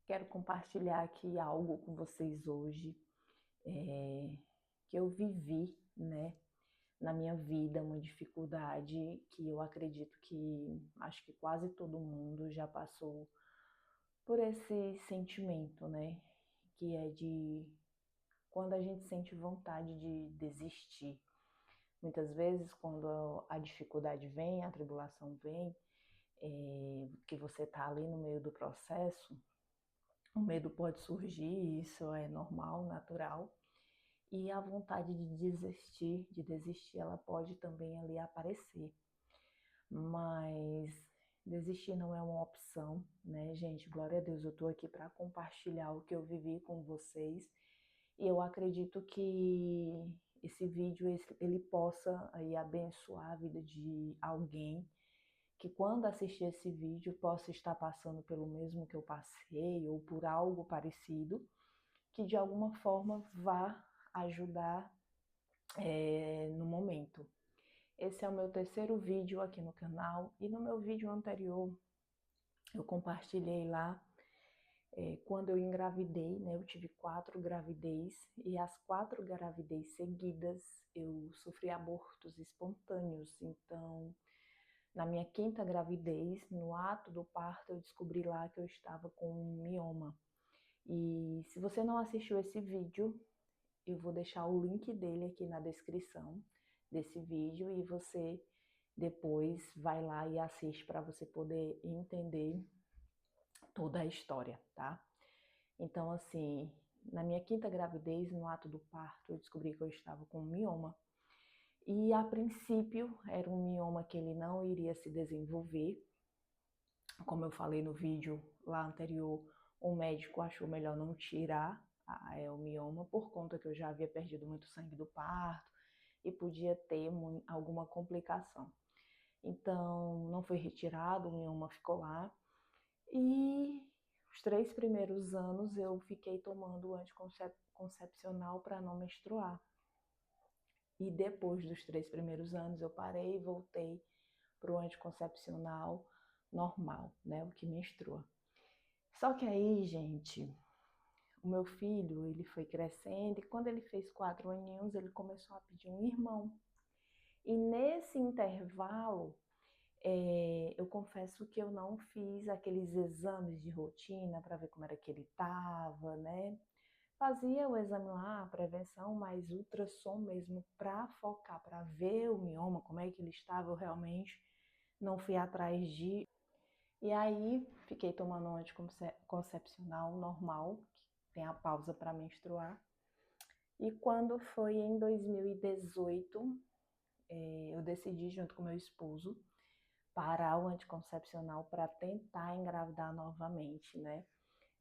Quero compartilhar aqui algo com vocês hoje, que eu vivi, né, na minha vida, uma dificuldade que eu acredito que acho que quase todo mundo já passou por esse sentimento, né, que é de quando a gente sente vontade de desistir. Muitas vezes, quando a dificuldade vem, a tribulação vem, que você está ali no meio do processo, o medo pode surgir, isso é normal, natural. E a vontade de desistir, ela pode também ali aparecer. Mas desistir não é uma opção, né, gente? Glória a Deus, eu tô aqui para compartilhar o que eu vivi com vocês. E eu acredito que esse vídeo ele possa aí abençoar a vida de alguém que quando assistir esse vídeo possa estar passando pelo mesmo que eu passei ou por algo parecido, que de alguma forma vá ajudar no momento. Esse é o meu terceiro vídeo aqui no canal e no meu vídeo anterior eu compartilhei lá quando eu engravidei, né? Eu tive 4 gravidez e as 4 gravidez seguidas eu sofri abortos espontâneos. Então, na minha 5ª gravidez, no ato do parto, eu descobri lá que eu estava com um mioma. E se você não assistiu esse vídeo, eu vou deixar o link dele aqui na descrição desse vídeo e você depois vai lá e assiste para você poder entender toda a história, tá? Então, assim, na minha 5ª gravidez, no ato do parto, eu descobri que eu estava com um mioma. E a princípio era um mioma que ele não iria se desenvolver. Como eu falei no vídeo lá anterior, o médico achou melhor não tirar o mioma por conta que eu já havia perdido muito sangue do parto e podia ter alguma complicação. Então, não foi retirado, o mioma ficou lá. E os 3 primeiros anos eu fiquei tomando anticoncepcional para não menstruar. E depois dos 3 primeiros anos eu parei e voltei para o anticoncepcional normal, né, o que menstrua. Só que aí, gente, o meu filho, ele foi crescendo e quando ele fez 4 aninhos, ele começou a pedir um irmão. E nesse intervalo, eu confesso que eu não fiz aqueles exames de rotina para ver como era que ele estava, né? Fazia o exame lá, prevenção, mas ultrassom mesmo para focar, para ver o mioma, como é que ele estava, eu realmente não fui atrás de. E aí fiquei tomando um anticoncepcional normal, que tem a pausa para menstruar. E quando foi em 2018, eu decidi junto com meu esposo parar o anticoncepcional para tentar engravidar novamente, né?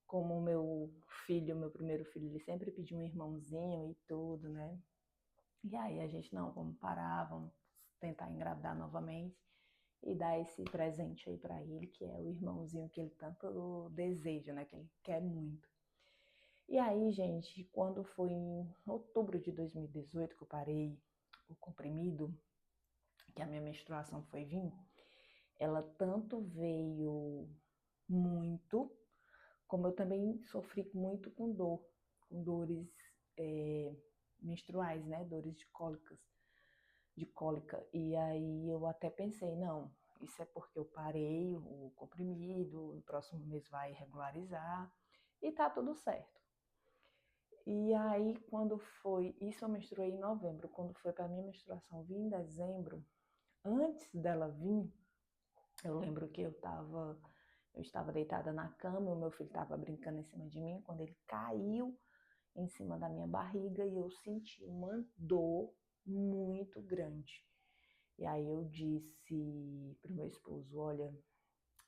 Como o meu filho, meu primeiro filho, ele sempre pediu um irmãozinho e tudo, né? E aí a gente, não, vamos parar, vamos tentar engravidar novamente e dar esse presente aí para ele, que é o irmãozinho que ele tanto deseja, né? Que ele quer muito. E aí, gente, quando foi em outubro de 2018 que eu parei o comprimido, que a minha menstruação foi vir, ela tanto veio muito, como eu também sofri muito com dor, com dores menstruais, né? Dores de cólica. E aí eu até pensei, não, isso é porque eu parei o comprimido, no próximo mês vai regularizar e tá tudo certo. E aí quando foi, isso eu menstruei em novembro, quando foi para minha menstruação vir em dezembro, antes dela vir, eu lembro que eu estava deitada na cama, o meu filho estava brincando em cima de mim, quando ele caiu em cima da minha barriga e eu senti uma dor muito grande. E aí eu disse pro meu esposo, olha,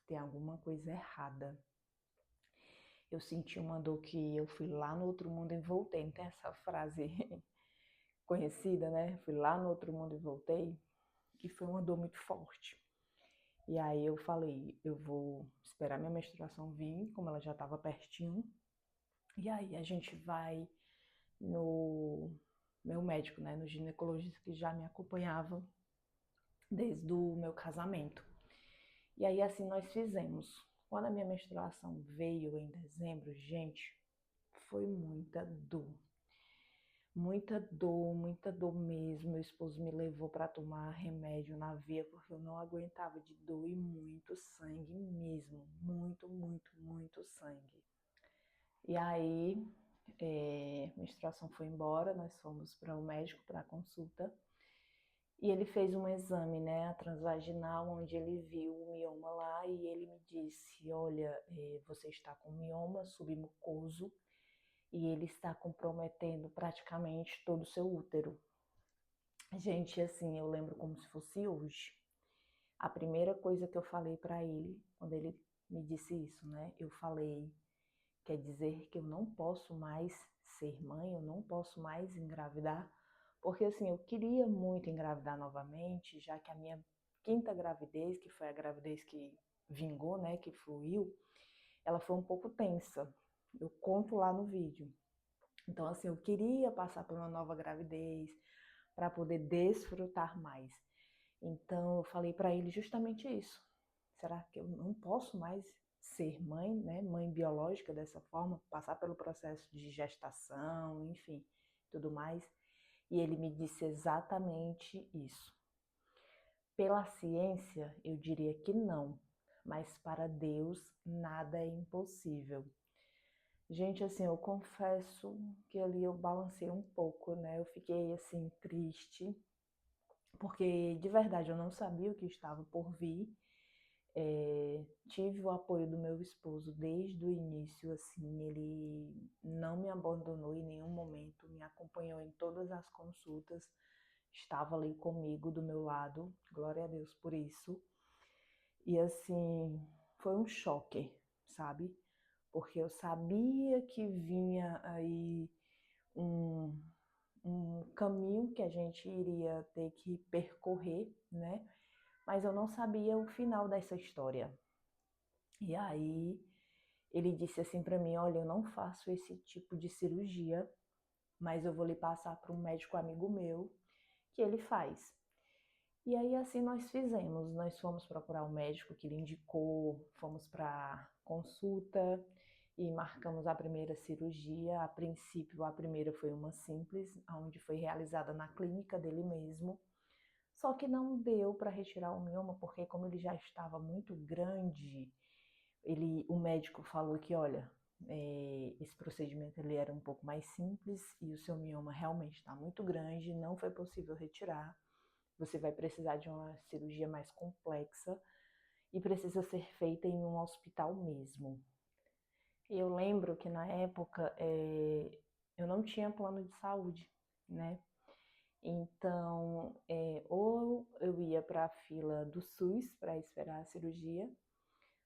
tem alguma coisa errada. Eu senti uma dor que eu fui lá no outro mundo e voltei. Não tem essa frase conhecida, né? Fui lá no outro mundo e voltei. E foi uma dor muito forte. E aí eu falei, eu vou esperar minha menstruação vir, como ela já estava pertinho. E aí a gente vai no meu médico, né? No ginecologista que já me acompanhava desde o meu casamento. E aí assim nós fizemos. Quando a minha menstruação veio em dezembro, gente, foi muita dor mesmo. Meu esposo me levou para tomar remédio na veia porque eu não aguentava de dor e muito sangue mesmo, muito sangue. E aí, a menstruação foi embora, nós fomos para o médico para consulta. E ele fez um exame, né, a transvaginal, onde ele viu o mioma lá e ele me disse, olha, você está com mioma submucoso e ele está comprometendo praticamente todo o seu útero. Gente, assim, eu lembro como se fosse hoje. A primeira coisa que eu falei para ele, quando ele me disse isso, né, eu falei, quer dizer que eu não posso mais ser mãe, eu não posso mais engravidar, porque assim, eu queria muito engravidar novamente, já que a minha quinta gravidez, que foi a gravidez que vingou, né, que fluiu, ela foi um pouco tensa. Eu conto lá no vídeo. Então assim, eu queria passar por uma nova gravidez para poder desfrutar mais. Então eu falei para ele justamente isso. Será que eu não posso mais ser mãe, né, mãe biológica dessa forma, passar pelo processo de gestação, enfim, tudo mais? E ele me disse exatamente isso. Pela ciência, eu diria que não, mas para Deus nada é impossível. Gente, assim, eu confesso que ali eu balancei um pouco, né? Eu fiquei assim triste, porque de verdade eu não sabia o que estava por vir. Tive o apoio do meu esposo desde o início, assim, ele não me abandonou em nenhum momento, me acompanhou em todas as consultas, estava ali comigo, do meu lado, glória a Deus por isso. E assim, foi um choque, sabe? Porque eu sabia que vinha aí um, um caminho que a gente iria ter que percorrer, né? Mas eu não sabia o final dessa história. E aí ele disse assim para mim, olha, eu não faço esse tipo de cirurgia, mas eu vou lhe passar para um médico amigo meu que ele faz. E aí assim nós fizemos, nós fomos procurar o médico que ele indicou, fomos para consulta e marcamos a primeira cirurgia. A princípio, a primeira foi uma simples, onde foi realizada na clínica dele mesmo. Só que não deu para retirar o mioma, porque como ele já estava muito grande, o médico falou que, olha, esse procedimento ele era um pouco mais simples e o seu mioma realmente está muito grande, não foi possível retirar. Você vai precisar de uma cirurgia mais complexa e precisa ser feita em um hospital mesmo. Eu lembro que na época eu não tinha plano de saúde, né? Então, ou eu ia para a fila do SUS para esperar a cirurgia,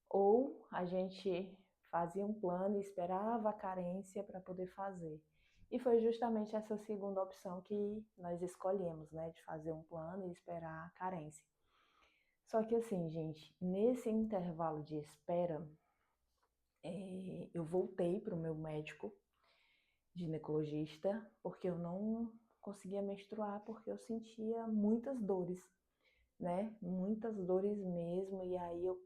ou a gente fazia um plano e esperava a carência para poder fazer. E foi justamente essa segunda opção que nós escolhemos, né, de fazer um plano e esperar a carência. Só que assim, gente, nesse intervalo de espera, eu voltei para o meu médico ginecologista, porque eu não conseguia menstruar, porque eu sentia muitas dores, né? Muitas dores mesmo, e aí eu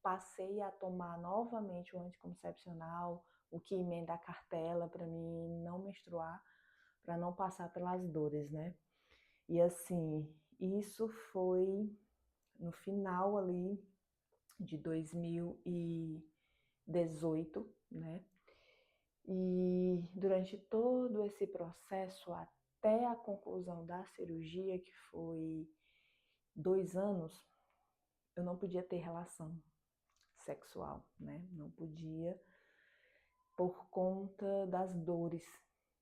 passei a tomar novamente o anticoncepcional, o que emenda a cartela para mim não menstruar, para não passar pelas dores, né? E assim, isso foi no final ali de 2018, né? E durante todo esse processo, até a conclusão da cirurgia, que foi 2 anos, eu não podia ter relação sexual, né? Não podia, por conta das dores,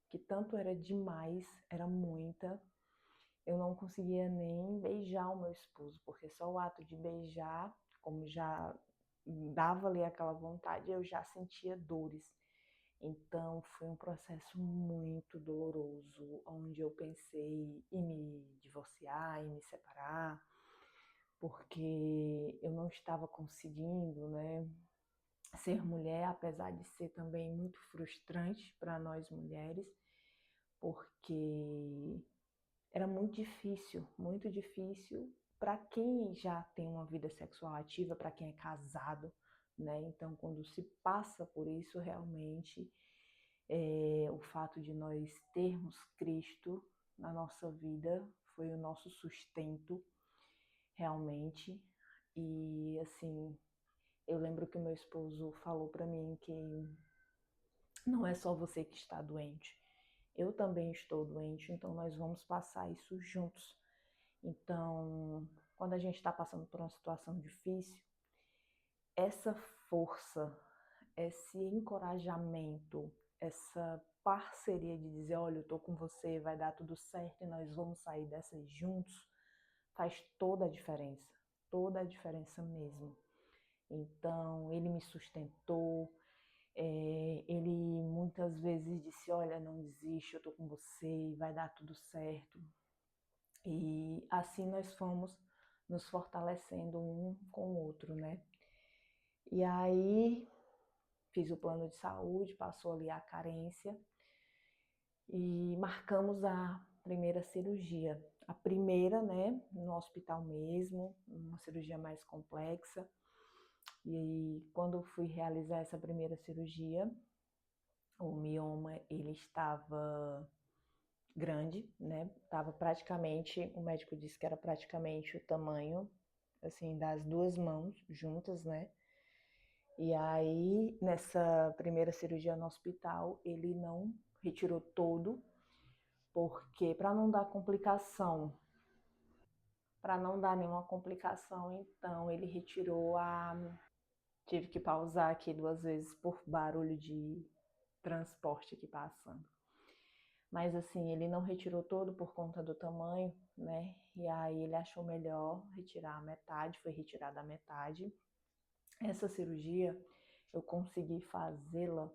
que tanto era demais, era muita. Eu não conseguia nem beijar o meu esposo, porque só o ato de beijar, como já dava ali aquela vontade, eu já sentia dores. Então foi um processo muito doloroso, onde eu pensei em me divorciar, em me separar, porque eu não estava conseguindo, né, ser mulher, apesar de ser também muito frustrante para nós mulheres, porque era muito difícil para quem já tem uma vida sexual ativa, para quem é casado, né? Então, quando se passa por isso, realmente, o fato de nós termos Cristo na nossa vida foi o nosso sustento, realmente. E, assim, eu lembro que o meu esposo falou para mim que não é só você que está doente, eu também estou doente, então nós vamos passar isso juntos. Então, quando a gente está passando por uma situação difícil, essa força, esse encorajamento, essa parceria de dizer, olha, eu tô com você, vai dar tudo certo e nós vamos sair dessa juntos, faz toda a diferença mesmo. Então, ele me sustentou, ele muitas vezes disse, olha, não desiste, eu tô com você, vai dar tudo certo. E assim nós fomos nos fortalecendo um com o outro, né? E aí fiz o plano de saúde, passou ali a carência e marcamos a primeira cirurgia. A primeira, né, no hospital mesmo, uma cirurgia mais complexa. E quando eu fui realizar essa primeira cirurgia, o mioma ele estava grande, né? Tava praticamente, o médico disse que era praticamente o tamanho assim das duas mãos juntas, né? E aí, nessa primeira cirurgia no hospital, ele não retirou todo, porque para não dar complicação, para não dar nenhuma complicação, então ele retirou a. Tive que pausar aqui 2 vezes por barulho de transporte aqui passando. Mas assim, ele não retirou todo por conta do tamanho, né? E aí ele achou melhor retirar a metade, foi retirada a metade. Essa cirurgia eu consegui fazê-la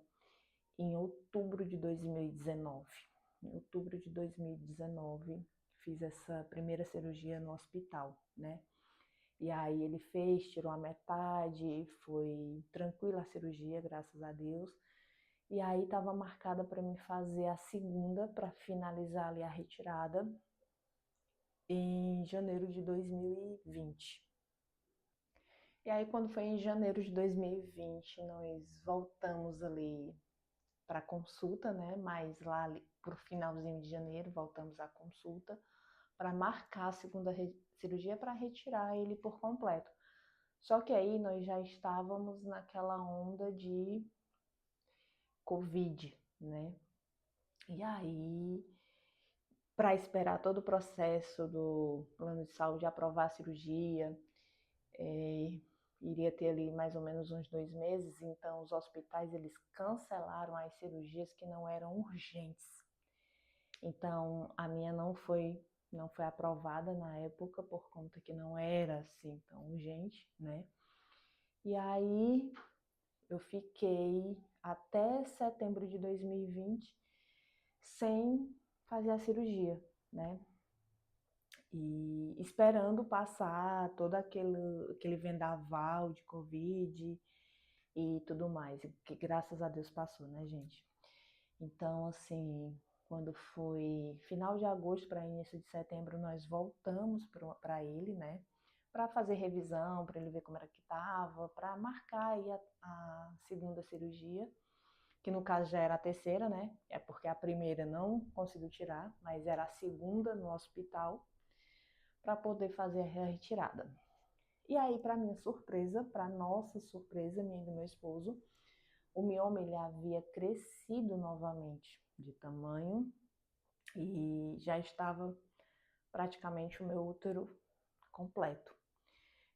em outubro de 2019. Em outubro de 2019, fiz essa primeira cirurgia no hospital, né? E aí ele fez, tirou a metade, foi tranquila a cirurgia, graças a Deus. E aí estava marcada para me fazer a segunda, para finalizar ali a retirada, em janeiro de 2020. E aí quando foi em janeiro de 2020, nós voltamos ali para consulta, né? Mas lá pro finalzinho de janeiro voltamos à consulta para marcar a segunda cirurgia para retirar ele por completo. Só que aí nós já estávamos naquela onda de Covid, né? E aí, para esperar todo o processo do plano de saúde aprovar a cirurgia, iria ter ali mais ou menos uns 2 meses, então os hospitais eles cancelaram as cirurgias que não eram urgentes. Então a minha não foi aprovada na época por conta que não era assim tão urgente, né? E aí eu fiquei até setembro de 2020 sem fazer a cirurgia, né? E esperando passar todo aquele vendaval de Covid e tudo mais, que graças a Deus passou, né, gente? Então, assim, quando foi final de agosto para início de setembro, nós voltamos para ele, né? Para fazer revisão, para ele ver como era que estava, para marcar aí a segunda cirurgia, que no caso já era a terceira, né? É porque a primeira não conseguiu tirar, mas era a segunda no hospital, para poder fazer a retirada. E aí, para minha surpresa, para nossa surpresa, minha e do meu esposo, o mioma ele havia crescido novamente de tamanho e já estava praticamente o meu útero completo.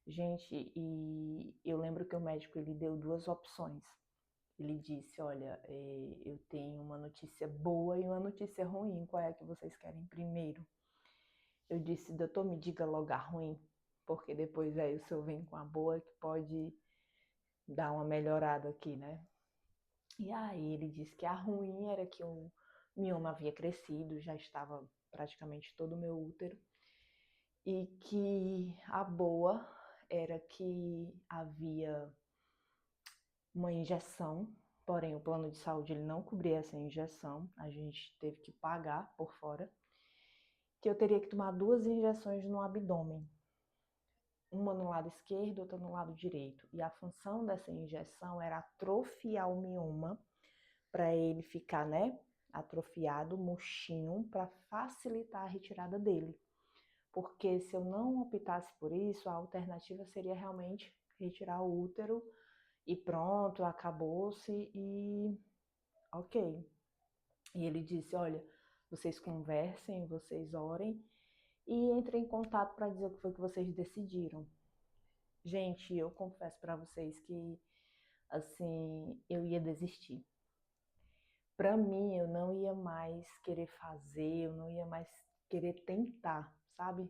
Gente, e eu lembro que o médico ele deu 2 opções. Ele disse, olha, eu tenho uma notícia boa e uma notícia ruim, qual é a que vocês querem primeiro? Eu disse, doutor, me diga logo a ruim, porque depois aí o senhor vem com a boa que pode dar uma melhorada aqui, né? E aí ele disse que a ruim era que o mioma havia crescido, já estava praticamente todo o meu útero, e que a boa era que havia uma injeção, porém o plano de saúde ele não cobria essa injeção, a gente teve que pagar por fora, que eu teria que tomar 2 injeções no abdômen. uma no lado esquerdo, outra no lado direito. E a função dessa injeção era atrofiar o mioma para ele ficar, né, atrofiado, murchinho, para facilitar a retirada dele. Porque se eu não optasse por isso, a alternativa seria realmente retirar o útero e pronto, acabou-se e ok. E ele disse, olha, vocês conversem, vocês orem e entrem em contato para dizer o que foi que vocês decidiram. Gente, eu confesso para vocês que, assim, eu ia desistir. Para mim, eu não ia mais querer fazer, eu não ia mais querer tentar, sabe?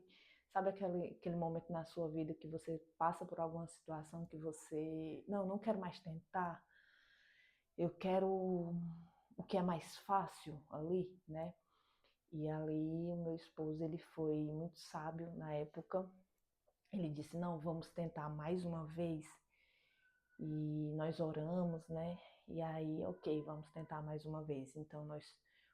Sabe aquele momento na sua vida que você passa por alguma situação que você, não quero mais tentar, eu quero o que é mais fácil ali, né? E ali o meu esposo, ele foi muito sábio na época. Ele disse, não, vamos tentar mais uma vez. E nós oramos, né? E aí, ok, vamos tentar mais uma vez. Então nós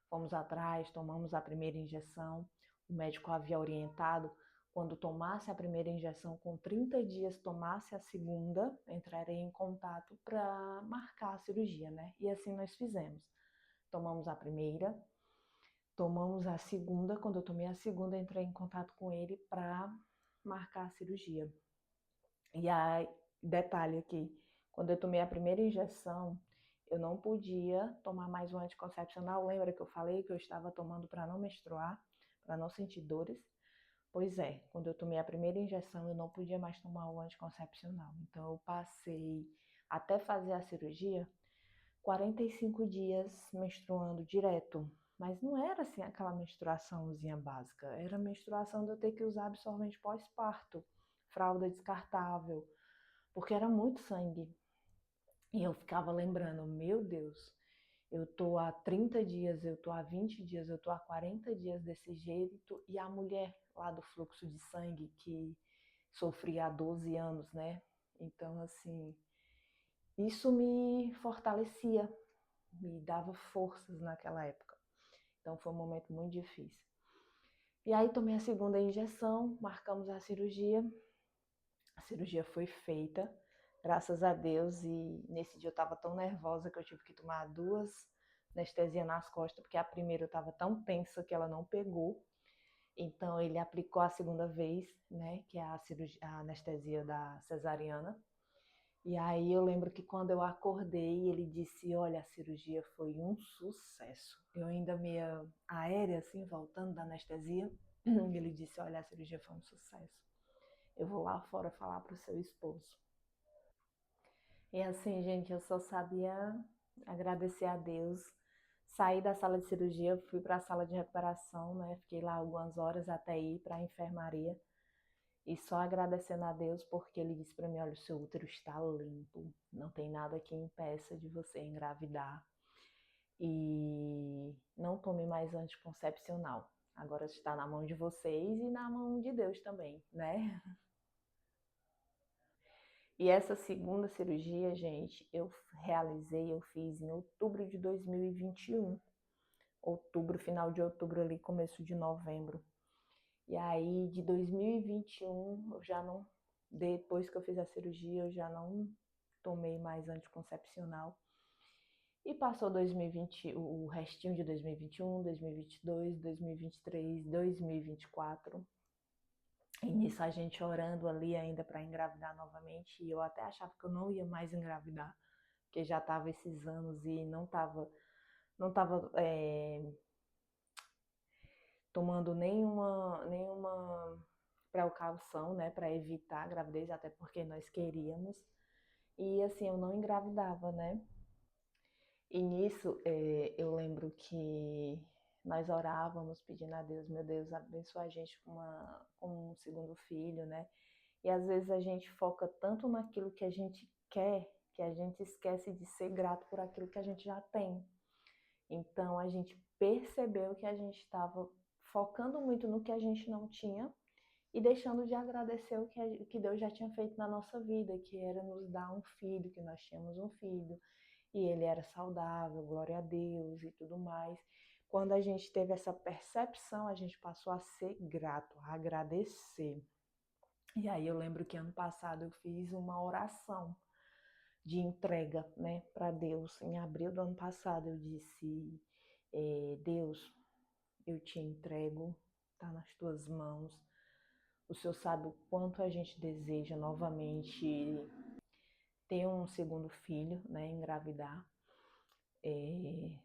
fomos atrás, tomamos a primeira injeção. O médico havia orientado, quando tomasse a primeira injeção, com 30 dias tomasse a segunda, entrarei em contato para marcar a cirurgia, né? E assim nós fizemos. Tomamos a primeira, tomamos a segunda. Quando eu tomei a segunda, entrei em contato com ele para marcar a cirurgia. E aí, detalhe aqui, quando eu tomei a primeira injeção, eu não podia tomar mais um anticoncepcional. Lembra que eu falei que eu estava tomando para não menstruar, para não sentir dores? Pois é, quando eu tomei a primeira injeção, eu não podia mais tomar o anticoncepcional. Então, eu passei, até fazer a cirurgia, 45 dias menstruando direto. Mas não era assim aquela menstruaçãozinha básica, era a menstruação de eu ter que usar absorvente pós-parto, fralda descartável, porque era muito sangue. E eu ficava lembrando, meu Deus, eu tô há 30 dias, eu tô há 20 dias, eu tô há 40 dias desse jeito, e a mulher lá do fluxo de sangue que sofria há 12 anos, né? Então, assim, isso me fortalecia, me dava forças naquela época. Então, foi um momento muito difícil. E aí, tomei a segunda injeção, marcamos a cirurgia. A cirurgia foi feita, graças a Deus, e nesse dia eu estava tão nervosa que eu tive que tomar 2 anestesias nas costas, porque a primeira eu estava tão tensa que ela não pegou. Então ele aplicou a segunda vez, né, que é a anestesia da cesariana. E aí eu lembro que quando eu acordei, ele disse, olha, a cirurgia foi um sucesso. Eu ainda meia aérea, assim, voltando da anestesia, ele disse, olha, a cirurgia foi um sucesso. Eu vou lá fora falar pro seu esposo. E assim, gente, eu só sabia agradecer a Deus. Saí da sala de cirurgia, fui para a sala de recuperação, né? Fiquei lá algumas horas até ir para a enfermaria. E só agradecendo a Deus porque ele disse para mim, olha, o seu útero está limpo, não tem nada que impeça de você engravidar. E não tome mais anticoncepcional. Agora está na mão de vocês e na mão de Deus também, né? E essa segunda cirurgia, gente, eu fiz em outubro de 2021. Outubro, final de outubro ali, começo de novembro. E aí, de 2021, eu já não, depois que eu fiz a cirurgia, eu já não tomei mais anticoncepcional. E passou 2020, o restinho de 2021, 2022, 2023, 2024. E nisso a gente orando ali ainda para engravidar novamente. E eu até achava que eu não ia mais engravidar, porque já estava esses anos e não tava tomando nenhuma precaução, né, para evitar a gravidez, até porque nós queríamos. E assim, eu não engravidava, né? E nisso, eu lembro que nós orávamos pedindo a Deus, meu Deus, abençoa a gente com um segundo filho, né? E às vezes a gente foca tanto naquilo que a gente quer, que a gente esquece de ser grato por aquilo que a gente já tem. Então a gente percebeu que a gente estava focando muito no que a gente não tinha e deixando de agradecer o que Deus já tinha feito na nossa vida, que era nos dar um filho, que nós tínhamos um filho, e ele era saudável, glória a Deus e tudo mais. Quando a gente teve essa percepção, a gente passou a ser grato, a agradecer. E aí eu lembro que ano passado eu fiz uma oração de entrega, né, para Deus. Em abril do ano passado eu disse, Deus, eu te entrego, tá nas tuas mãos. O Senhor sabe o quanto a gente deseja novamente ter um segundo filho, né, engravidar. É,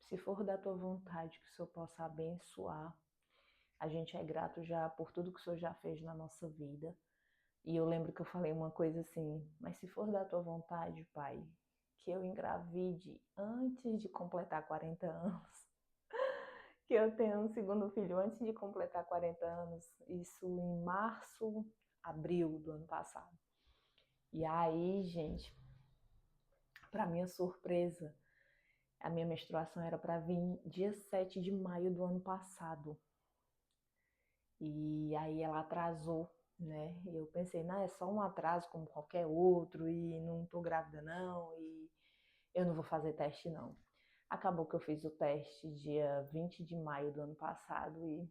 se for da tua vontade que o Senhor possa abençoar, a gente é grato já por tudo que o Senhor já fez na nossa vida. E eu lembro que eu falei uma coisa assim, mas se for da tua vontade, Pai, que eu engravide antes de completar 40 anos, que eu tenha um segundo filho antes de completar 40 anos, isso em março, abril do ano passado. E aí, gente, para minha surpresa, a minha menstruação era para vir dia 7 de maio do ano passado. E aí ela atrasou, né? E eu pensei, não, é só um atraso como qualquer outro, e não tô grávida não, e eu não vou fazer teste não. Acabou que eu fiz o teste dia 20 de maio do ano passado e,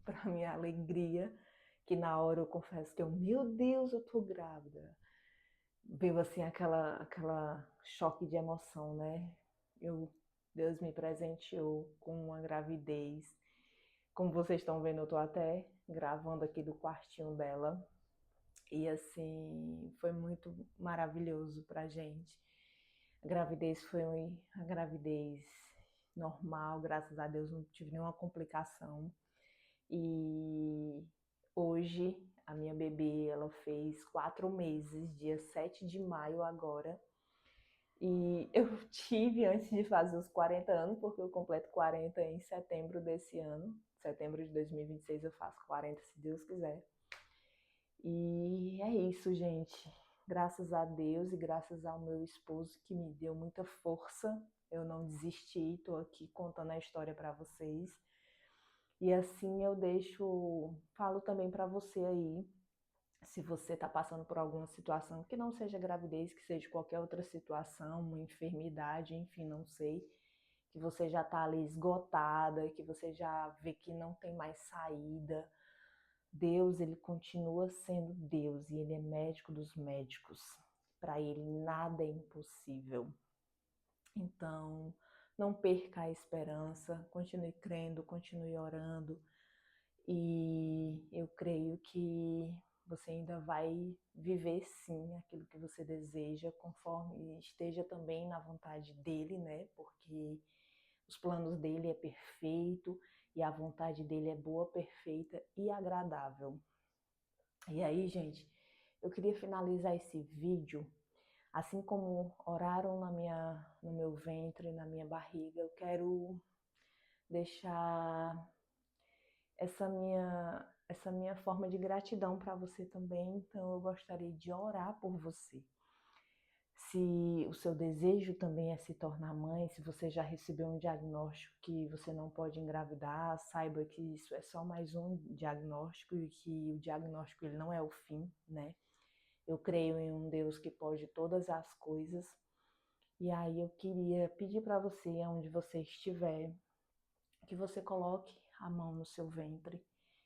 para minha alegria, que na hora eu confesso que meu Deus, eu tô grávida. Veio assim aquela choque de emoção, né? Deus me presenteou com uma gravidez. Como vocês estão vendo, eu tô até gravando aqui do quartinho dela. E assim, foi muito maravilhoso pra gente. A gravidez foi a gravidez normal, graças a Deus não tive nenhuma complicação. E hoje a minha bebê, ela fez 4 meses, dia 7 de maio agora. E eu tive antes de fazer os 40 anos, porque eu completo 40 em setembro desse ano. Setembro de 2026 eu faço 40, se Deus quiser. E é isso, gente. Graças a Deus e graças ao meu esposo que me deu muita força. Eu não desisti, estou aqui contando a história para vocês. E assim eu falo também para você aí, se você está passando por alguma situação que não seja gravidez, que seja qualquer outra situação, uma enfermidade, enfim, não sei, que você já está ali esgotada, que você já vê que não tem mais saída. Deus, ele continua sendo Deus e ele é médico dos médicos. Para ele nada é impossível. Então, não perca a esperança, continue crendo, continue orando e eu creio que você ainda vai viver sim aquilo que você deseja, conforme esteja também na vontade dele, né? Porque os planos dele é perfeito e a vontade dele é boa, perfeita e agradável. E aí, gente, eu queria finalizar esse vídeo, assim como oraram no meu ventre, na minha barriga, eu quero deixar essa minha forma de gratidão para você também. Então, eu gostaria de orar por você. Se o seu desejo também é se tornar mãe, se você já recebeu um diagnóstico que você não pode engravidar, saiba que isso é só mais um diagnóstico e que o diagnóstico ele não é o fim, né? Eu creio em um Deus que pode todas as coisas. E aí eu queria pedir para você, onde você estiver, que você coloque a mão no seu ventre,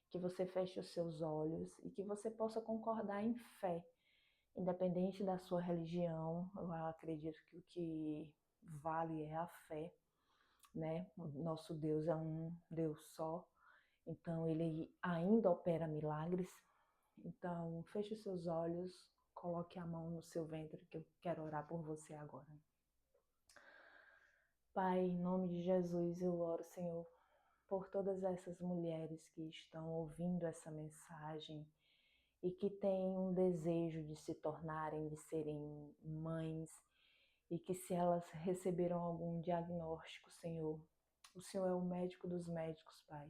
que você feche os seus olhos e que você possa concordar em fé. Independente da sua religião, eu acredito que o que vale é a fé, né? O nosso Deus é um Deus só, então ele ainda opera milagres. Então, feche os seus olhos, coloque a mão no seu ventre, que eu quero orar por você agora. Pai, em nome de Jesus, eu oro, Senhor, por todas essas mulheres que estão ouvindo essa mensagem e que têm um desejo de se tornarem, de serem mães, e que se elas receberam algum diagnóstico, Senhor, o Senhor é o médico dos médicos, Pai.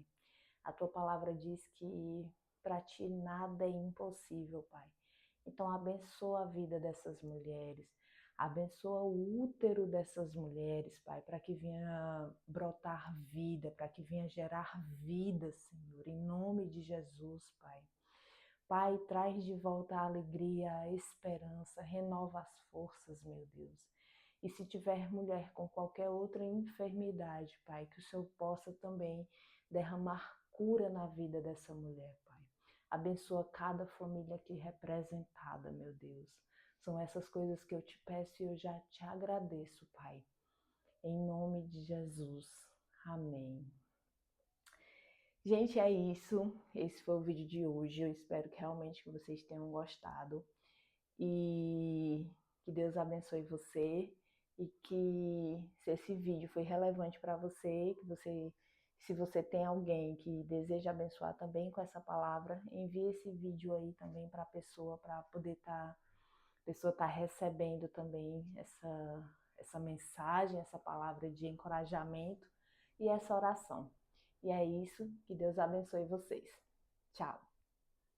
A tua palavra diz que para ti nada é impossível, Pai. Então abençoa a vida dessas mulheres, abençoa o útero dessas mulheres, Pai, para que venha brotar vida, para que venha gerar vida, Senhor, em nome de Jesus, Pai. Pai, traz de volta a alegria, a esperança, renova as forças, meu Deus. E se tiver mulher com qualquer outra enfermidade, Pai, que o Senhor possa também derramar cura na vida dessa mulher, Pai. Abençoa cada família aqui representada, meu Deus. São essas coisas que eu te peço e eu já te agradeço, Pai. Em nome de Jesus. Amém. Gente, é isso. Esse foi o vídeo de hoje. Eu espero que realmente que vocês tenham gostado. E que Deus abençoe você. E que se esse vídeo foi relevante para você, se você tem alguém que deseja abençoar também com essa palavra, envie esse vídeo aí também para a pessoa, para poder a pessoa tá recebendo também essa mensagem, essa palavra de encorajamento e essa oração. E é isso, que Deus abençoe vocês. Tchau.